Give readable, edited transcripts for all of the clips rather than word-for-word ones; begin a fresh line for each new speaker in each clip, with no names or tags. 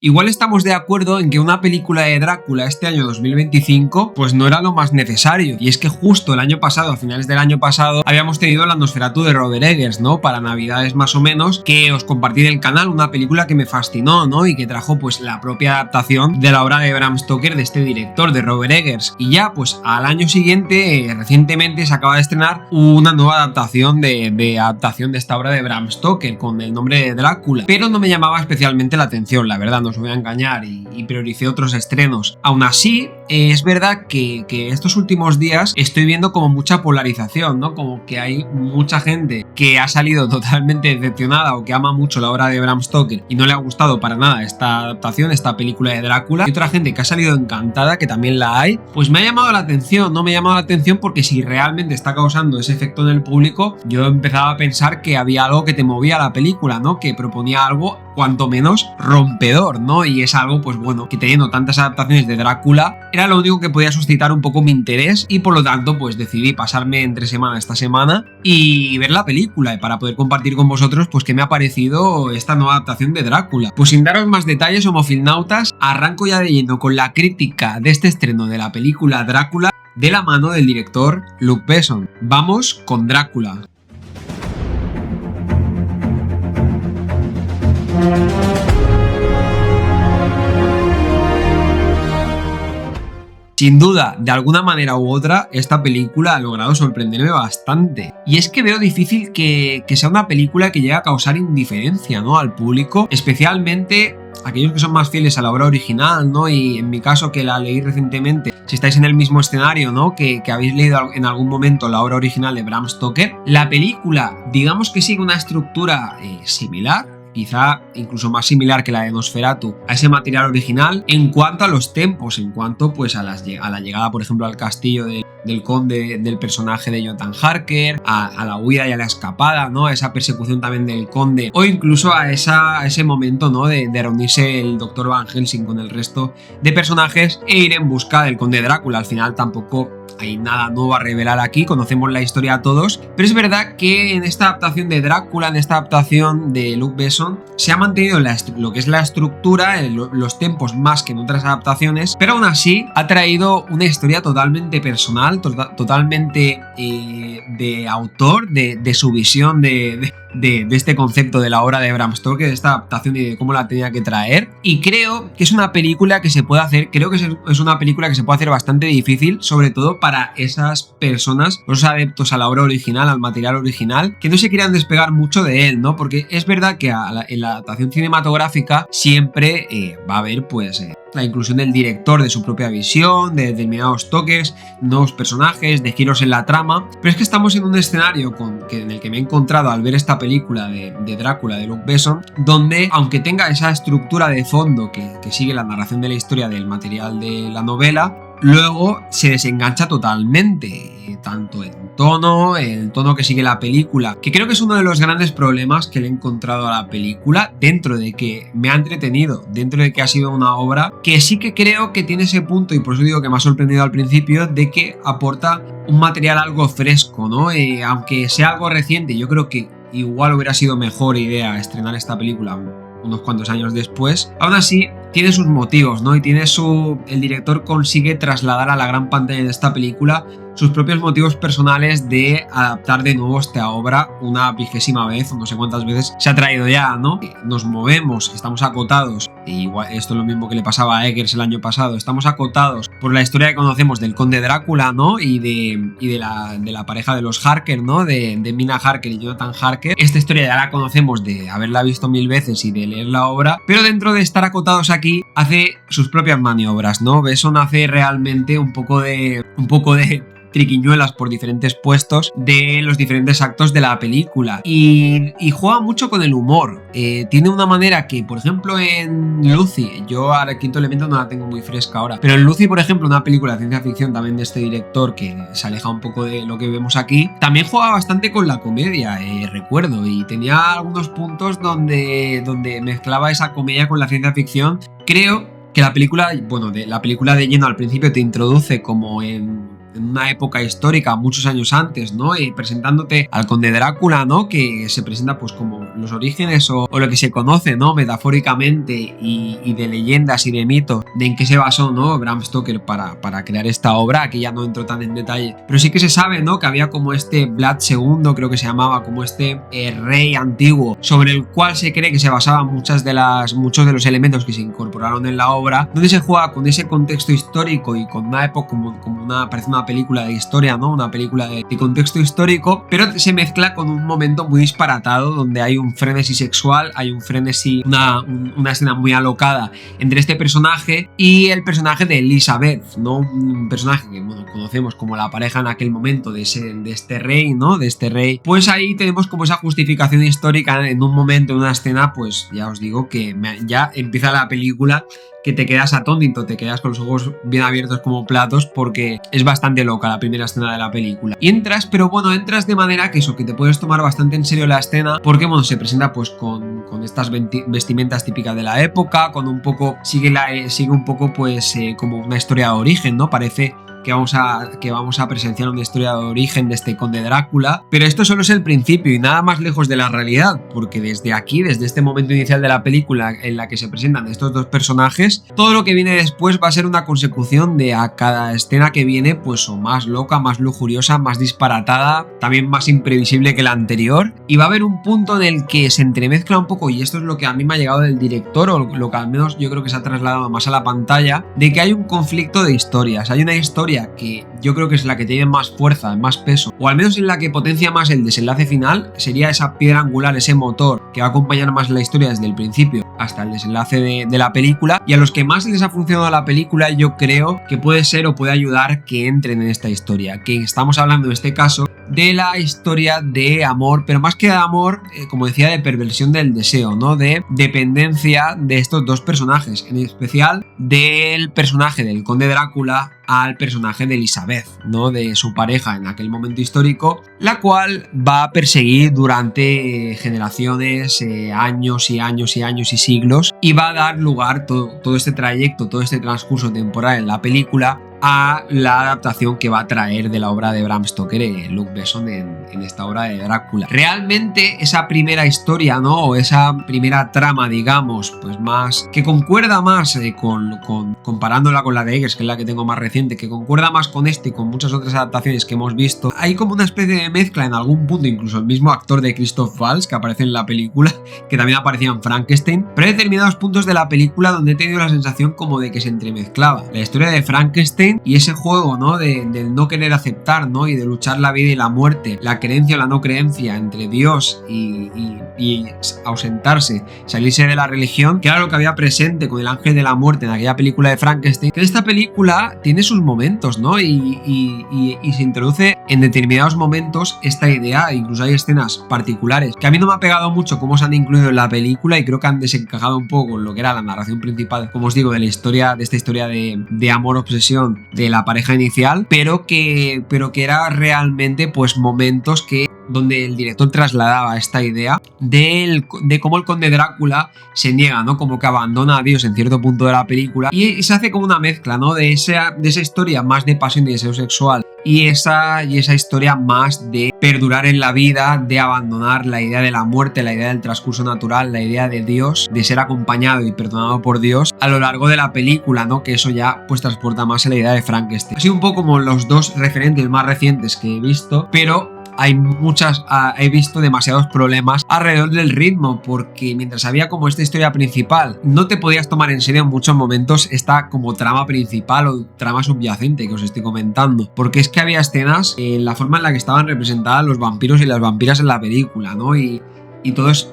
Igual estamos de acuerdo en que una película de Drácula este año 2025 pues no era lo más necesario. Y es que justo el año pasado, a finales del año pasado, habíamos tenido la Nosferatu de Robert Eggers, ¿no? Para Navidades más o menos, que os compartí en el canal, una película que me fascinó, ¿no? Y que trajo pues la propia adaptación de la obra de Bram Stoker, de este director, de Robert Eggers. Y ya pues al año siguiente, recientemente se acaba de estrenar una nueva adaptación de esta obra de Bram Stoker con el nombre de Drácula. Pero no me llamaba especialmente la atención, la verdad, no os voy a engañar, y prioricé otros estrenos. Aún así, es verdad que estos últimos días estoy viendo como mucha polarización, ¿no? Como que hay mucha gente que ha salido totalmente decepcionada o que ama mucho la obra de Bram Stoker y no le ha gustado para nada esta adaptación, esta película de Drácula, y otra gente que ha salido encantada, que también la hay. Pues me ha llamado la atención, no me ha llamado la atención porque si realmente está causando ese efecto en el público, yo empezaba a pensar que había algo que te movía la película, ¿no? Que proponía algo cuanto menos rompedor, ¿no? Y es algo, pues bueno, que teniendo tantas adaptaciones de Drácula, era lo único que podía suscitar un poco mi interés, y por lo tanto, pues decidí pasarme entre semana esta semana y ver la película, para poder compartir con vosotros, pues qué me ha parecido esta nueva adaptación de Drácula. Pues sin daros más detalles, homofilnautas, arranco ya de lleno con la crítica de este estreno de la película Drácula, de la mano del director Luc Besson. Vamos con Drácula. Sin duda, de alguna manera u otra, esta película ha logrado sorprenderme bastante. Y es que veo difícil que sea una película que llegue a causar indiferencia, ¿no? Al público, especialmente aquellos que son más fieles a la obra original, ¿no? Y en mi caso, que la leí recientemente, si estáis en el mismo escenario, ¿no? Que habéis leído en algún momento la obra original de Bram Stoker, la película, digamos que sigue una estructura similar, quizá incluso más similar que la de Nosferatu, a ese material original en cuanto a los tempos, en cuanto pues a la llegada, por ejemplo, al castillo del conde, del personaje de Jonathan Harker, a la huida y a la escapada, ¿no? A esa persecución también del conde, o incluso a ese momento, ¿no? De reunirse el Dr. Van Helsing con el resto de personajes e ir en busca del conde Drácula. Al final tampoco hay nada nuevo a revelar aquí, conocemos la historia a todos, pero es verdad que en esta adaptación de Drácula, en esta adaptación de Luc Besson, se ha mantenido lo que es la estructura, los tempos más que en otras adaptaciones, pero aún así ha traído una historia totalmente personal, totalmente de autor, de su visión de este concepto de la obra de Bram Stoker, de esta adaptación y de cómo la tenía que traer. Y creo que es una película que se puede hacer, es una película que se puede hacer bastante difícil, sobre todo para esas personas, los adeptos a la obra original, al material original, que no se quieran despegar mucho de él, ¿no? Porque es verdad que en la adaptación cinematográfica siempre va a haber, pues, la inclusión del director, de su propia visión, de determinados toques, nuevos personajes, de giros en la trama, pero es que estamos en un escenario en el que me he encontrado al ver esta película de Drácula de Luc Besson, donde, aunque tenga esa estructura de fondo que sigue la narración de la historia del material de la novela, luego se desengancha totalmente, tanto en el tono que sigue la película, que creo que es uno de los grandes problemas que le he encontrado a la película, dentro de que me ha entretenido, dentro de que ha sido una obra que sí que creo que tiene ese punto, y por eso digo que me ha sorprendido al principio, de que aporta un material algo fresco, ¿no? Aunque sea algo reciente, yo creo que igual hubiera sido mejor idea estrenar esta película unos cuantos años después. Aún así, tiene sus motivos, ¿no? Y el director consigue trasladar a la gran pantalla de esta película sus propios motivos personales de adaptar de nuevo esta obra una 20ª vez, o no sé cuántas veces se ha traído ya, ¿no? Nos movemos, estamos acotados, y igual esto es lo mismo que le pasaba a Eggers el año pasado, estamos acotados por la historia que conocemos del conde Drácula, ¿no? Y de la pareja de los Harker, ¿no? De Mina Harker y Jonathan Harker. Esta historia ya la conocemos de haberla visto 1000 veces y de leer la obra, pero dentro de estar acotados aquí, hace sus propias maniobras, ¿no? Besson hace realmente un poco de triquiñuelas por diferentes puestos de los diferentes actos de la película, y juega mucho con el humor. Tiene una manera que, por ejemplo, en Lucy, yo ahora Quinto Elemento no la tengo muy fresca ahora, pero en Lucy, por ejemplo, una película de ciencia ficción también de este director que se aleja un poco de lo que vemos aquí, también juega bastante con la comedia, recuerdo, y tenía algunos puntos donde mezclaba esa comedia con la ciencia ficción. Creo que la película de lleno al principio te introduce como en en una época histórica, muchos años antes, ¿no? Y presentándote al conde Drácula, ¿no? Que se presenta pues como los orígenes o lo que se conoce, ¿no? Metafóricamente y de leyendas y de mitos de en qué se basó, ¿no? Bram Stoker para crear esta obra. Aquí ya no entro tan en detalle, pero sí que se sabe, ¿no? Que había como este Vlad II, creo que se llamaba, como este rey antiguo, sobre el cual se cree que se basaban muchos de los elementos que se incorporaron en la obra, donde se juega con ese contexto histórico y con una época parece una película de historia, ¿no? Una película de contexto histórico, pero se mezcla con un momento muy disparatado donde hay un frenesí sexual, hay un frenesí, una escena muy alocada entre este personaje y el personaje de Elizabeth, ¿no? Un personaje que, bueno, conocemos como la pareja en aquel momento de este rey, ¿no? De este rey. Pues ahí tenemos como esa justificación histórica en un momento, en una escena, pues ya os digo que ya empieza la película que te quedas atónito, te quedas con los ojos bien abiertos como platos porque es bastante loca la primera escena de la película. Y entras, pero bueno, entras de manera que te puedes tomar bastante en serio la escena porque, bueno, se presenta pues con estas vestimentas típicas de la época, con un poco, sigue un poco pues como una historia de origen, ¿no? Parece que vamos a presenciar una historia de origen de este conde Drácula, pero esto solo es el principio y nada más lejos de la realidad, porque desde este momento inicial de la película en la que se presentan estos dos personajes, todo lo que viene después va a ser una consecución de a cada escena que viene, pues o más loca, más lujuriosa, más disparatada, también más imprevisible que la anterior, y va a haber un punto en el que se entremezcla un poco, y esto es lo que a mí me ha llegado del director, o lo que al menos yo creo que se ha trasladado más a la pantalla, de que hay un conflicto de historias, hay una historia que yo creo que es la que tiene más fuerza, más peso, o al menos en la que potencia más el desenlace final, sería esa piedra angular, ese motor que va a acompañar más la historia desde el principio hasta el desenlace de la película, y a los que más les ha funcionado la película yo creo que puede ser o puede ayudar que entren en esta historia, que estamos hablando en este caso de la historia de amor, pero más que de amor, como decía, de perversión del deseo, ¿no? De dependencia de estos dos personajes, en especial del personaje del conde Drácula al personaje de Elizabeth, ¿no? De su pareja en aquel momento histórico, la cual va a perseguir durante generaciones, años y años y años y siglos, y va a dar lugar todo este trayecto, todo este transcurso temporal en la película a la adaptación que va a traer de la obra de Bram Stoker, Luc Besson, en esta obra de Drácula. Realmente esa primera historia, ¿no? O esa primera trama, digamos, pues más, que concuerda más comparándola con la de Eggers, que es la que tengo más reciente, que concuerda más con este y con muchas otras adaptaciones que hemos visto. Hay como una especie de mezcla en algún punto, incluso el mismo actor de Christoph Waltz que aparece en la película, que también aparecía en Frankenstein, pero hay determinados puntos de la película donde he tenido la sensación como de que se entremezclaba la historia de Frankenstein y ese juego, ¿no? Del no querer aceptar, ¿no? Y de luchar la vida y la muerte, la creencia o la no creencia entre Dios y ausentarse, salirse de la religión, que era lo que había presente con el ángel de la muerte en aquella película de Frankenstein. Que esta película tiene sus momentos, ¿no? Y se introduce en determinados momentos esta idea, incluso hay escenas particulares que a mí no me ha pegado mucho cómo se han incluido en la película y creo que han desencajado un poco con lo que era la narración principal, como os digo, de esta historia de amor-obsesión de la pareja inicial, pero que era realmente pues momentos donde el director trasladaba esta idea de cómo el conde Drácula se niega, ¿no? Como que abandona a Dios en cierto punto de la película y se hace como una mezcla, ¿no? De esa historia más de pasión y deseo sexual y esa historia más de perdurar en la vida, de abandonar la idea de la muerte, la idea del transcurso natural, la idea de Dios, de ser acompañado y perdonado por Dios a lo largo de la película, ¿no? Que eso ya pues transporta más a la idea de Frankenstein. Ha sido un poco como los dos referentes más recientes que he visto, pero he visto demasiados problemas alrededor del ritmo, porque mientras había como esta historia principal, no te podías tomar en serio en muchos momentos esta como trama principal o trama subyacente que os estoy comentando, porque es que había escenas en la forma en la que estaban representadas los vampiros y las vampiras en la película, ¿no? Y todos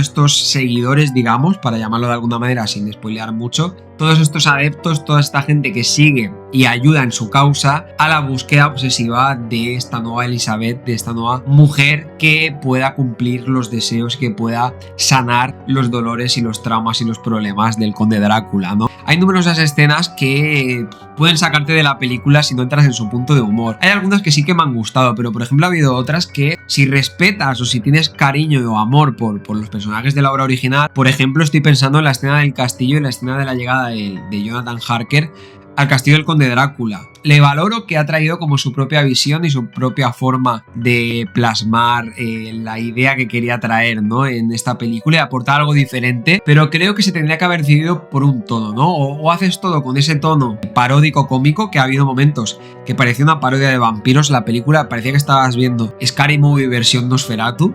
estos seguidores, digamos, para llamarlo de alguna manera sin spoilear mucho, todos estos adeptos, toda esta gente que sigue y ayuda en su causa a la búsqueda obsesiva de esta nueva Elizabeth, de esta nueva mujer que pueda cumplir los deseos, que pueda sanar los dolores y los traumas y los problemas del conde Drácula, ¿no? Hay numerosas escenas que pueden sacarte de la película si no entras en su punto de humor. Hay algunas que sí que me han gustado, pero por ejemplo ha habido otras que si respetas o si tienes cariño o amor por los personajes de la obra original, por ejemplo estoy pensando en la escena del castillo y la escena de la llegada de Jonathan Harker al castillo del Conde Drácula. Le valoro que ha traído como su propia visión y su propia forma de plasmar la idea que quería traer, ¿no? En esta película y aportar algo diferente, pero creo que se tendría que haber decidido por un tono, ¿no? O haces todo con ese tono paródico cómico, que ha habido momentos que parecía una parodia de vampiros la película, parecía que estabas viendo Scary Movie versión Nosferatu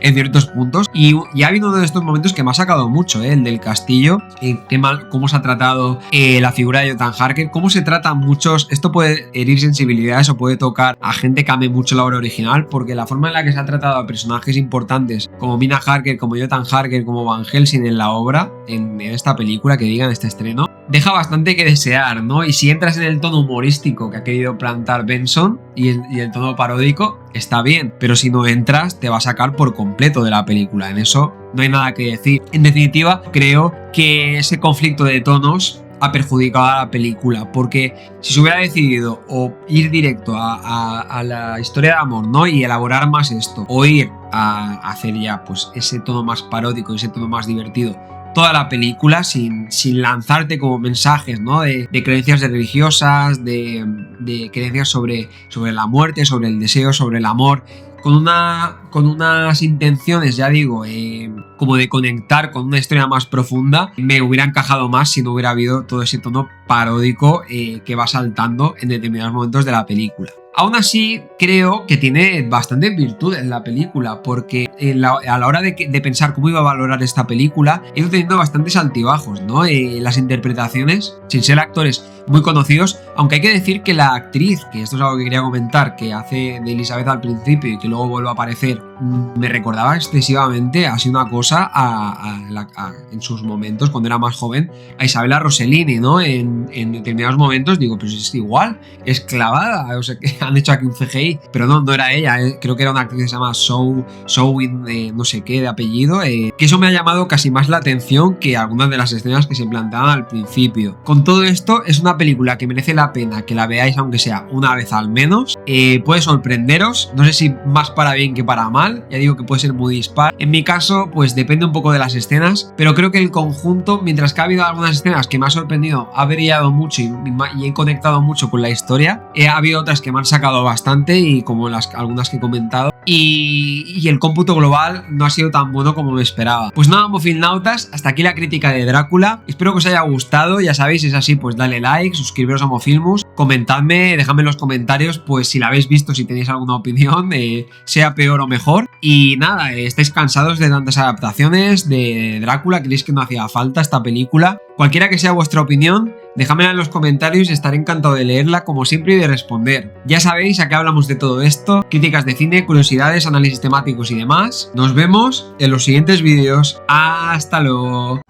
en ciertos puntos, y ha habido uno de estos momentos que me ha sacado mucho, el del castillo, cómo se ha tratado la figura de Ethan Hawke, cómo se tratan muchos, esto puede herir sensibilidades o puede tocar a gente que ame mucho la obra original, porque la forma en la que se ha tratado a personajes importantes como Mina Harker, como Ethan Hawke, como Van Helsing en la obra, en esta película, que digan este estreno, deja bastante que desear, ¿no? Y si entras en el tono humorístico que ha querido plantar Benson y el tono paródico, está bien, pero si no entras te va a sacar por completo de la película. En eso no hay nada que decir. En definitiva, creo que ese conflicto de tonos ha perjudicado a la película, porque si se hubiera decidido o ir directo a la historia de amor, ¿no? Y elaborar más esto, o ir a hacer ya pues ese tono más paródico, ese tono más divertido toda la película, sin lanzarte como mensajes, ¿no? De creencias religiosas, de creencias sobre la muerte, sobre el deseo, sobre el amor, con unas intenciones, ya digo, como de conectar con una historia más profunda, me hubiera encajado más si no hubiera habido todo ese tono paródico que va saltando en determinados momentos de la película. Aún así, creo que tiene bastantes virtudes la película, porque a la hora de pensar cómo iba a valorar esta película, he ido teniendo bastantes altibajos, ¿no? Las interpretaciones, sin ser actores muy conocidos, aunque hay que decir que la actriz, que esto es algo que quería comentar, que hace de Elizabeth al principio y que luego vuelve a aparecer, me recordaba excesivamente, así una cosa, en sus momentos, cuando era más joven, a Isabella Rossellini, ¿no? En determinados momentos digo, pues es igual, es clavada, o sea, que han hecho aquí un CGI, pero no era ella, creo que era una actriz que se llama Showin, no sé qué, de apellido, que eso me ha llamado casi más la atención que algunas de las escenas que se planteaban al principio. Con todo esto, es una película que merece la pena que la veáis, aunque sea una vez al menos. Puede sorprenderos, no sé si más para bien que para mal, ya digo que puede ser muy dispar. En mi caso, pues depende un poco de las escenas, pero creo que el conjunto, mientras que ha habido algunas escenas que me ha sorprendido, ha brillado mucho y he conectado mucho con la historia, ha habido otras que me han sacado bastante, y como algunas que he comentado, y el cómputo global no ha sido tan bueno como me esperaba. Pues nada, Mofilnautas, hasta aquí la crítica de Drácula. Espero que os haya gustado, ya sabéis, si es así, pues dale like, suscribiros a Mofilmus, comentadme, dejadme en los comentarios pues si la habéis visto, si tenéis alguna opinión, sea peor o mejor. Y nada, estáis cansados de tantas adaptaciones de Drácula, creéis que no hacía falta esta película. Cualquiera que sea vuestra opinión, dejadmela en los comentarios y estaré encantado de leerla como siempre y de responder. Ya sabéis, aquí hablamos de todo esto, críticas de cine, curiosidades, análisis temáticos y demás. Nos vemos en los siguientes vídeos. ¡Hasta luego!